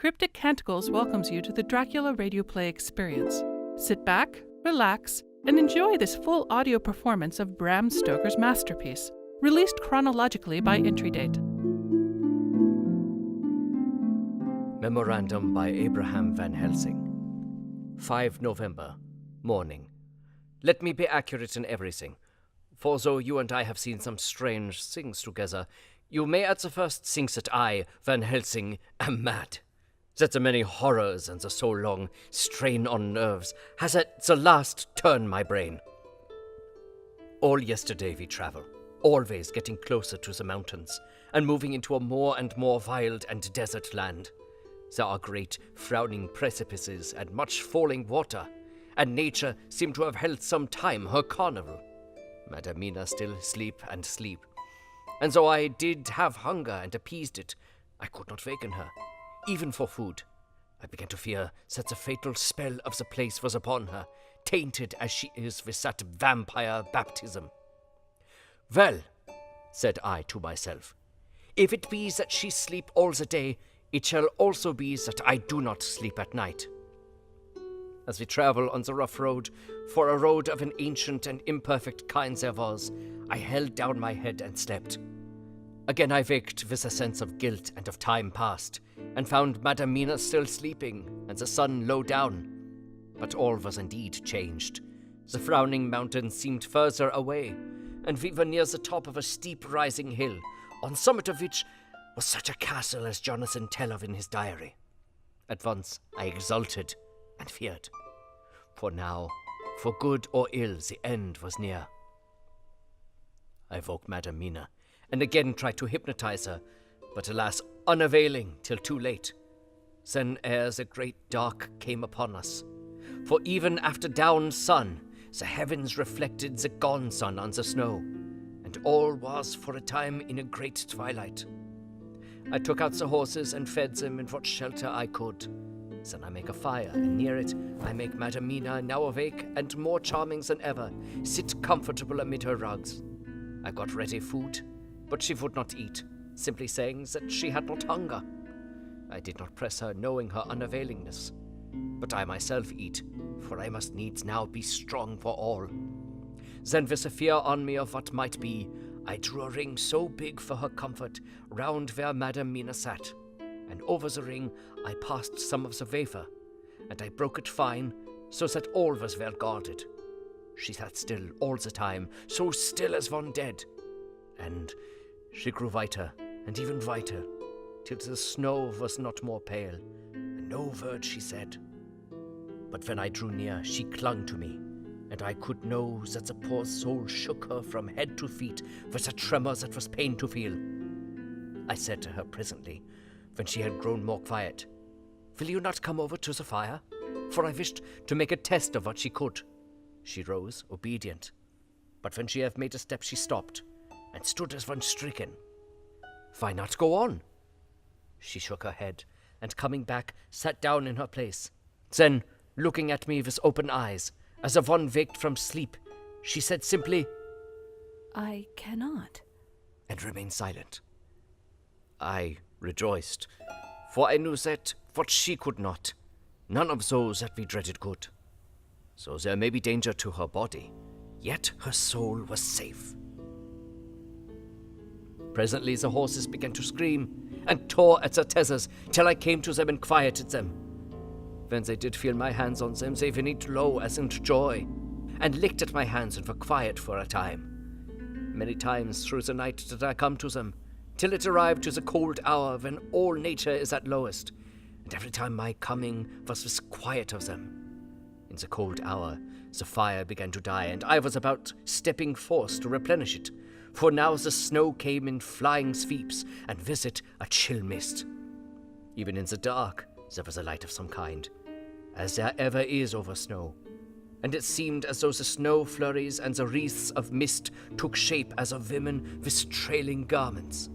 Cryptic Canticles welcomes you to the Dracula radio play experience. Sit back, relax, and enjoy this full audio performance of Bram Stoker's masterpiece, released chronologically by entry date. Memorandum by Abraham Van Helsing. 5 November, morning. Let me be accurate in everything, for though you and I have seen some strange things together, you may at the first think that I, Van Helsing, am mad. That the many horrors and the so long strain on nerves has at the last turned my brain. All yesterday we travel, always getting closer to the mountains, and moving into a more and more wild and desert land. There are great frowning precipices and much falling water, and nature seemed to have held some time her carnival. Madam Mina still sleep, and though I did have hunger and appeased it, I could not waken her, even for food. I began to fear that the fatal spell of the place was upon her, tainted as she is with that vampire baptism. Well, said I to myself, if it be that she sleep all the day, it shall also be that I do not sleep at night. As we travel on the rough road, for a road of an ancient and imperfect kind there was, I held down my head and slept. Again I waked with a sense of guilt and of time past, and found Madam Mina still sleeping, and the sun low down. But all was indeed changed. The frowning mountains seemed further away, and we were near the top of a steep rising hill, on summit of which was such a castle as Jonathan tell of in his diary. At once I exulted and feared, for now, for good or ill, the end was near. I woke Madam Mina, and again tried to hypnotize her, but alas, unavailing till too late. Then ere the great dark came upon us, for even after down sun, the heavens reflected the gone sun on the snow, and all was for a time in a great twilight. I took out the horses and fed them in what shelter I could. Then I make a fire, and near it I make Madam Mina, now awake and more charming than ever, sit comfortable amid her rugs. I got ready food, but she would not eat, simply saying that she had not hunger. I did not press her, knowing her unavailingness. But I myself eat, for I must needs now be strong for all. Then with a fear on me of what might be, I drew a ring so big for her comfort round where Madam Mina sat, and over the ring I passed some of the wafer, and I broke it fine, so that all was well guarded. She sat still all the time, so still as one dead, and she grew whiter and even whiter, till the snow was not more pale, and no word she said. But when I drew near, she clung to me, and I could know that the poor soul shook her from head to feet with a tremor that was pain to feel. I said to her presently, when she had grown more quiet, "Will you not come over to the fire?" For I wished to make a test of what she could. She rose, obedient, but when she had made a step she stopped, and stood as one stricken. "Why not go on?" She shook her head, and coming back, sat down in her place. Then, looking at me with open eyes, as of one waked from sleep, she said simply, "I cannot," and remained silent. I rejoiced, for I knew that what she could not, none of those that we dreaded could. So there may be danger to her body, yet her soul was safe. Presently the horses began to scream, and tore at their tethers, till I came to them and quieted them. When they did feel my hands on them, they whinnied low as in joy, and licked at my hands and were quiet for a time. Many times through the night did I come to them, till it arrived to the cold hour when all nature is at lowest, and every time my coming was with quiet of them. In the cold hour, the fire began to die, and I was about stepping forth to replenish it, for now the snow came in flying sweeps, and with it a chill mist. Even in the dark there was a light of some kind, as there ever is over snow, and it seemed as though the snow flurries and the wreaths of mist took shape as of women with trailing garments.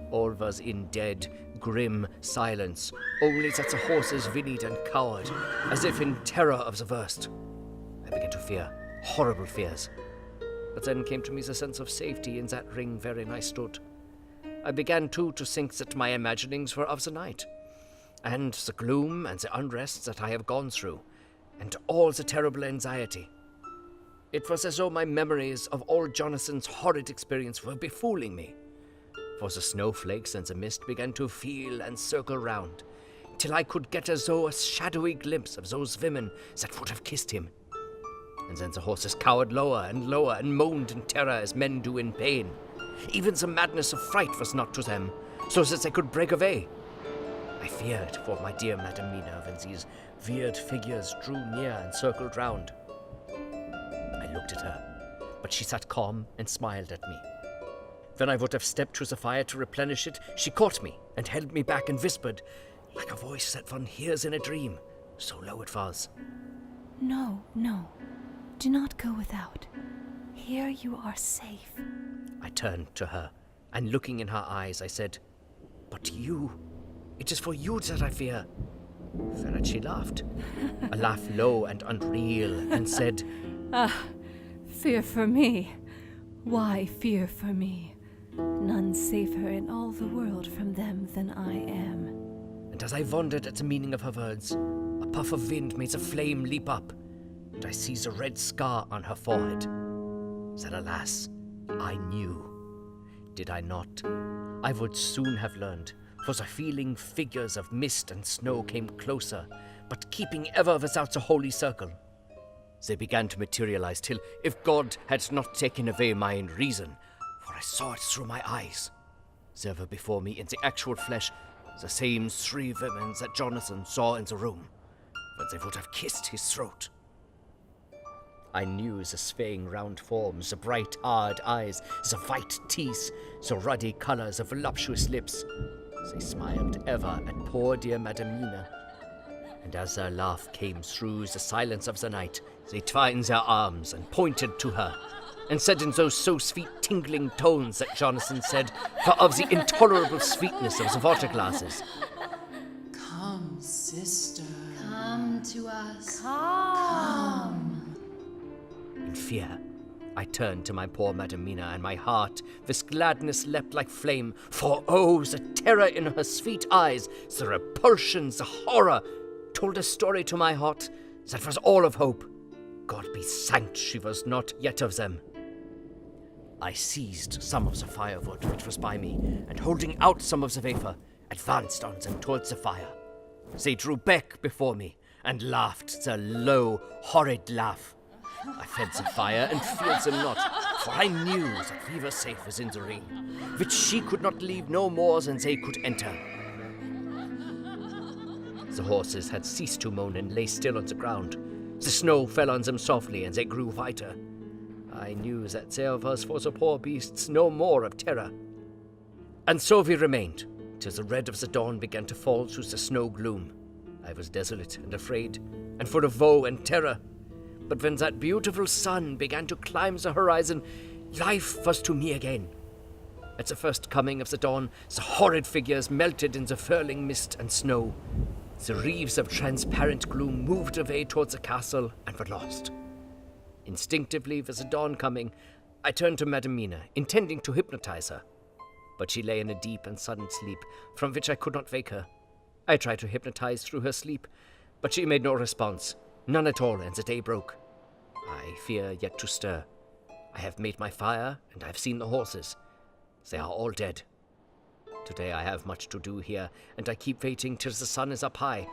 All was in dead, grim silence, only that the horses whinnied and cowered, as if in terror of the worst. I began to fear, horrible fears. But then came to me the sense of safety in that ring wherein I stood. I began, too, to think that my imaginings were of the night, and the gloom and the unrest that I have gone through, and all the terrible anxiety. It was as though my memories of old Jonathan's horrid experience were befooling me, for the snowflakes and the mist began to feel and circle round, till I could get as though a shadowy glimpse of those women that would have kissed him. And then the horses cowered lower and moaned in terror as men do in pain. Even the madness of fright was not to them, so that they could break away. I feared for my dear Madam Mina when these weird figures drew near and circled round. I looked at her, but she sat calm and smiled at me. When I would have stepped to the fire to replenish it, she caught me and held me back and whispered, like a voice that one hears in a dream, so low it was. No, no. Do not go without. Here you are safe. I turned to her, and looking in her eyes, I said, "But you, it is for you that I fear." Whereat she laughed, a laugh low and unreal, and said, Fear for me. Why fear for me? None safer in all the world from them than I am. And as I wondered at the meaning of her words, a puff of wind made the flame leap up, and I see the red scar on her forehead. That, alas, I knew. Did I not? I would soon have learned, for the feeling figures of mist and snow came closer, but keeping ever without the holy circle. They began to materialize till, if God had not taken away my reason, for I saw it through my eyes, there were before me in the actual flesh the same 3 women that Jonathan saw in the room, but they would have kissed his throat. I knew the swaying round forms, the bright hard eyes, the white teeth, the ruddy colors of voluptuous lips. They smiled ever at poor dear Madam Mina, and as their laugh came through the silence of the night, they twined their arms and pointed to her, and said in those so sweet tingling tones that Jonathan said, for of the intolerable sweetness of the water glasses. Come, sister. Come to us. Come. In fear, I turned to my poor Madam Mina, and my heart with gladness leapt like flame, for oh, the terror in her sweet eyes, the repulsion, the horror, told a story to my heart that was all of hope. God be thanked she was not yet of them. I seized some of the firewood which was by me, and holding out some of the wafer, advanced on them towards the fire. They drew back before me, and laughed the low, horrid laugh. I fed the fire and feared them not, for I knew that we were safe within the ring, which she could not leave no more than they could enter. The horses had ceased to moan and lay still on the ground. The snow fell on them softly, and they grew whiter. I knew that there was for the poor beasts no more of terror. And so we remained, till the red of the dawn began to fall through the snow gloom. I was desolate and afraid, and full of woe and terror. But when that beautiful sun began to climb the horizon, life was to me again. At the first coming of the dawn, the horrid figures melted in the furling mist and snow. The wreaths of transparent gloom moved away towards the castle and were lost. Instinctively, with the dawn coming, I turned to Madam Mina, intending to hypnotize her. But she lay in a deep and sudden sleep, from which I could not wake her. I tried to hypnotize through her sleep, but she made no response, none at all, and the day broke. I fear yet to stir. I have made my fire, and I have seen the horses. They are all dead. Today I have much to do here, and I keep waiting till the sun is up high,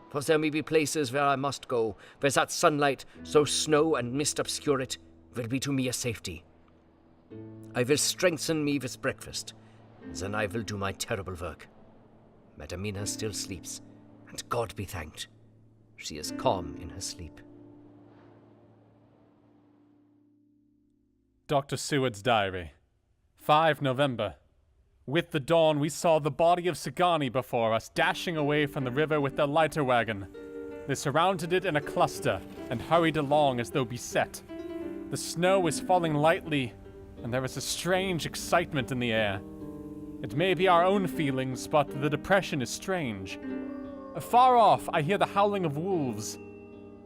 for there may be places where I must go, where that sunlight, so snow and mist obscure it, will be to me a safety. I will strengthen me with breakfast, then I will do my terrible work. Madam Mina still sleeps, and God be thanked, she is calm in her sleep. Dr. Seward's Diary, 5 November. With the dawn, we saw the body of Sagani before us, dashing away from the river with their lighter wagon. They surrounded it in a cluster and hurried along as though beset. The snow is falling lightly, and there is a strange excitement in the air. It may be our own feelings, but the depression is strange. Far off, I hear the howling of wolves.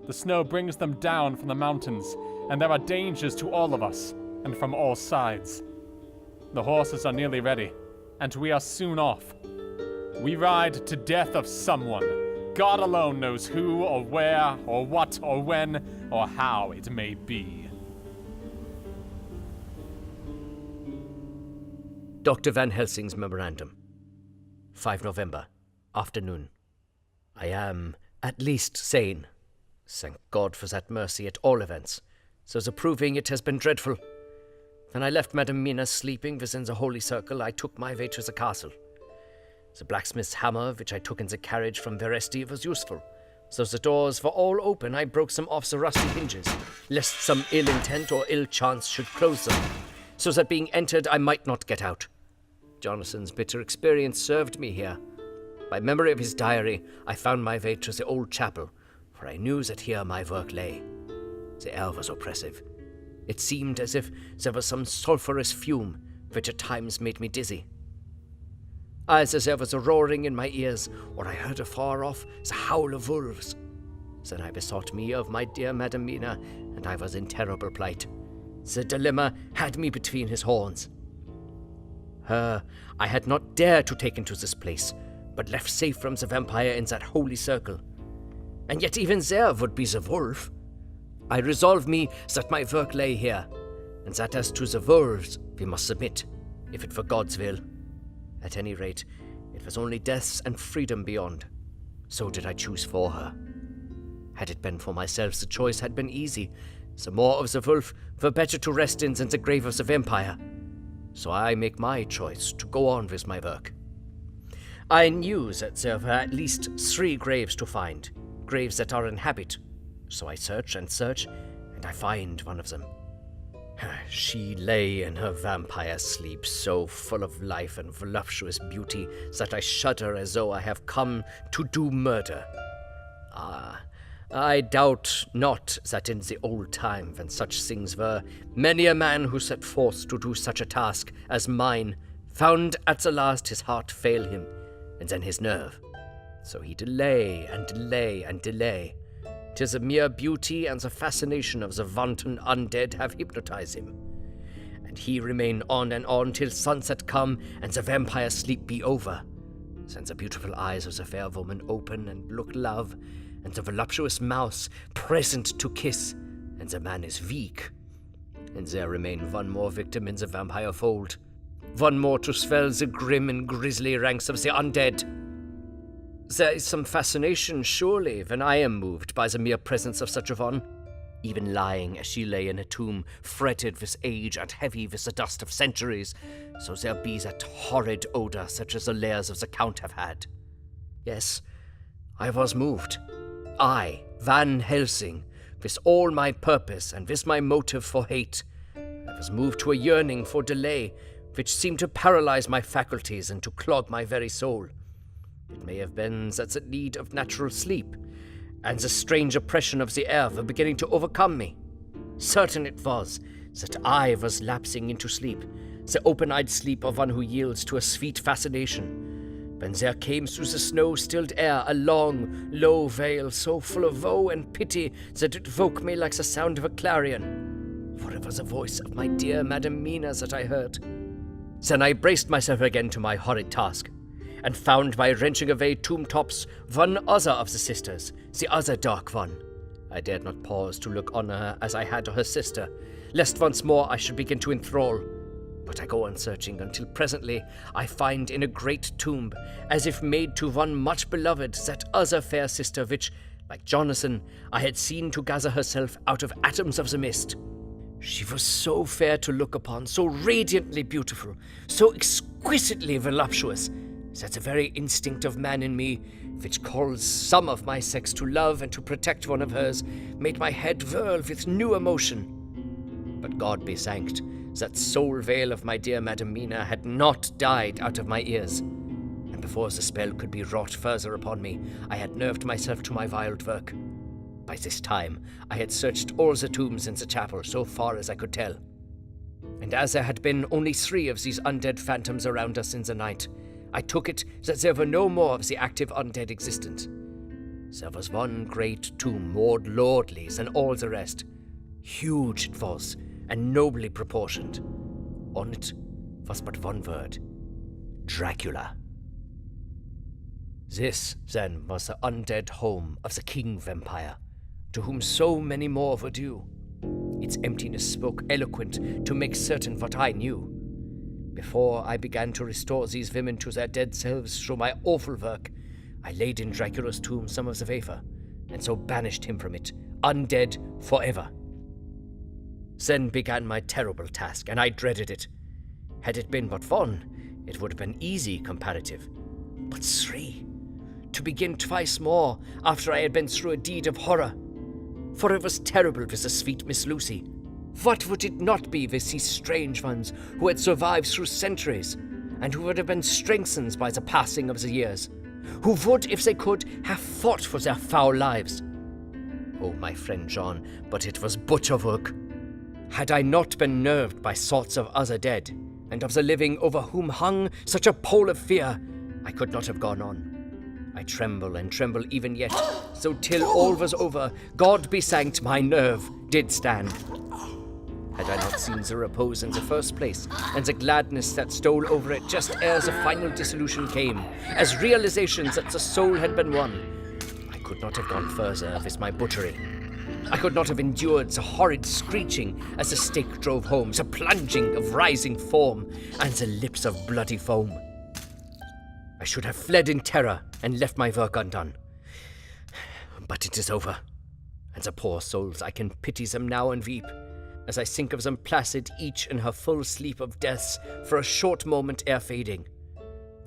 The snow brings them down from the mountains, and there are dangers to all of us, and from all sides. The horses are nearly ready, and we are soon off. We ride to death of someone. God alone knows who or where or what or when or how it may be. Dr. Van Helsing's memorandum. 5 November, afternoon. I am at least sane. Thank God for that mercy at all events. So the proving it has been dreadful. When I left Madam Mina sleeping within the holy circle, I took my way to the castle. The blacksmith's hammer, which I took in the carriage from Veresti, was useful. So the doors were all open, I broke them off the rusty hinges, lest some ill intent or ill chance should close them, so that being entered I might not get out. Jonathan's bitter experience served me here. By memory of his diary, I found my way to the old chapel, for I knew that here my work lay. The air was oppressive. It seemed as if there was some sulphurous fume, which at times made me dizzy. Either there was a roaring in my ears, or I heard afar off the howl of wolves. Then I bethought me of my dear Madam Mina, and I was in terrible plight. The dilemma had me between his horns. Her I had not dared to take into this place, but left safe from the vampire in that holy circle. And yet even there would be the wolf. I resolved me that my work lay here, and that as to the wolves we must submit, if it were God's will. At any rate, it was only death and freedom beyond. So did I choose for her. Had it been for myself, the choice had been easy. The maw of the wolf were better to rest in than the grave of the vampire. So I make my choice to go on with my work. I knew that there were at least 3 graves to find, graves that are in habit. So I search and search, and I find one of them. She lay in her vampire sleep, so full of life and voluptuous beauty that I shudder as though I have come to do murder. I doubt not that in the old time when such things were, many a man who set forth to do such a task as mine found at the last his heart fail him, and then his nerve. So he delay and delay and delay. 'Tis the mere beauty and the fascination of the wanton undead have hypnotized him. And he remain on and on till sunset come and the vampire sleep be over. Then the beautiful eyes of the fair woman open and look love, and the voluptuous mouth present to kiss, and the man is weak. And there remain one more victim in the vampire fold, one more to swell the grim and grisly ranks of the undead. There is some fascination, surely, when I am moved by the mere presence of such a one, even lying as she lay in a tomb, fretted with age and heavy with the dust of centuries, so there be that horrid odour such as the lairs of the Count have had. Yes, I was moved. I, Van Helsing, with all my purpose and with my motive for hate, I was moved to a yearning for delay, which seemed to paralyze my faculties and to clog my very soul. It may have been that the need of natural sleep and the strange oppression of the air were beginning to overcome me. Certain it was that I was lapsing into sleep, the open-eyed sleep of one who yields to a sweet fascination, when there came through the snow-stilled air a long, low wail so full of woe and pity that it woke me like the sound of a clarion, for it was the voice of my dear Madam Mina that I heard. Then I braced myself again to my horrid task, and found by wrenching away tomb tops one other of the sisters, the other dark one. I dared not pause to look on her as I had her sister, lest once more I should begin to enthrall. But I go on searching until presently I find in a great tomb, as if made to one much beloved, that other fair sister which, like Jonathan, I had seen to gather herself out of atoms of the mist. She was so fair to look upon, so radiantly beautiful, so exquisitely voluptuous, that the very instinct of man in me, which calls some of my sex to love and to protect one of hers, made my head whirl with new emotion. But God be thanked, that soul veil of my dear Madam Mina had not died out of my ears, and before the spell could be wrought further upon me, I had nerved myself to my wild work. By this time, I had searched all the tombs in the chapel so far as I could tell, and as there had been only 3 of these undead phantoms around us in the night, I took it that there were no more of the active undead existent. There was one great tomb more lordly than all the rest. Huge it was, and nobly proportioned. On it was but one word: Dracula. This, then, was the undead home of the king vampire, to whom so many more were due. Its emptiness spoke eloquent to make certain what I knew. Before I began to restore these women to their dead selves through my awful work, I laid in Dracula's tomb some of the wafer, and so banished him from it, undead forever. Then began my terrible task, and I dreaded it. Had it been but one, it would have been easy comparative. But 3, to begin twice more after I had been through a deed of horror. For it was terrible with the sweet Miss Lucy. What would it not be with these strange ones who had survived through centuries, and who would have been strengthened by the passing of the years, who would, if they could, have fought for their foul lives? Oh, my friend John, but it was butcher work. Had I not been nerved by thoughts of other dead, and of the living over whom hung such a pall of fear, I could not have gone on. I tremble and tremble even yet, so till all was over, God be thanked, my nerve did stand. Had I not seen the repose in the first place, and the gladness that stole over it just ere the final dissolution came, as realizations that the soul had been won, I could not have gone further with my butchery. I could not have endured the horrid screeching as the stake drove home, the plunging of rising foam, and the lips of bloody foam. I should have fled in terror and left my work undone. But it is over, and the poor souls, I can pity them now and weep, as I think of them placid each in her full sleep of deaths for a short moment ere fading.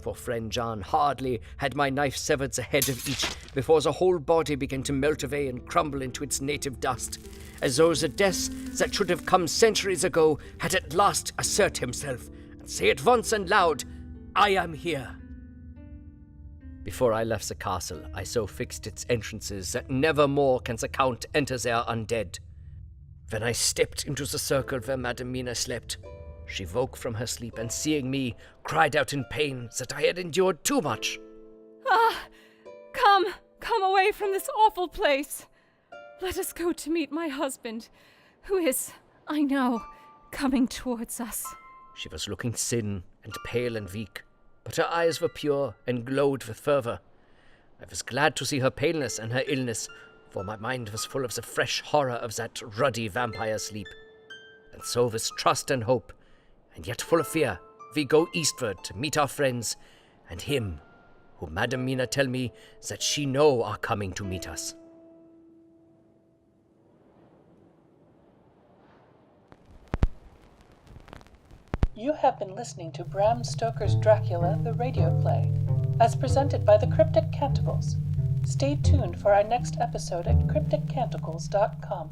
For friend John, hardly had my knife severed the head of each before the whole body began to melt away and crumble into its native dust, as though the death that should have come centuries ago had at last assert himself, and say at once and loud, I am here. Before I left the castle, I so fixed its entrances that never more can the Count enter there undead. When I stepped into the circle where Madam Mina slept, she woke from her sleep and, seeing me, cried out in pain that I had endured too much. Ah! Come away from this awful place. Let us go to meet my husband, who is, I know, coming towards us. She was looking thin and pale and weak, but her eyes were pure and glowed with fervor. I was glad to see her paleness and her illness, for my mind was full of the fresh horror of that ruddy vampire sleep. And so with trust and hope, and yet full of fear, we go eastward to meet our friends, and him, who Madam Mina tell me that she know are coming to meet us. You have been listening to Bram Stoker's Dracula, the radio play, as presented by the Cryptic Canticles. Stay tuned for our next episode at crypticcanticles.com.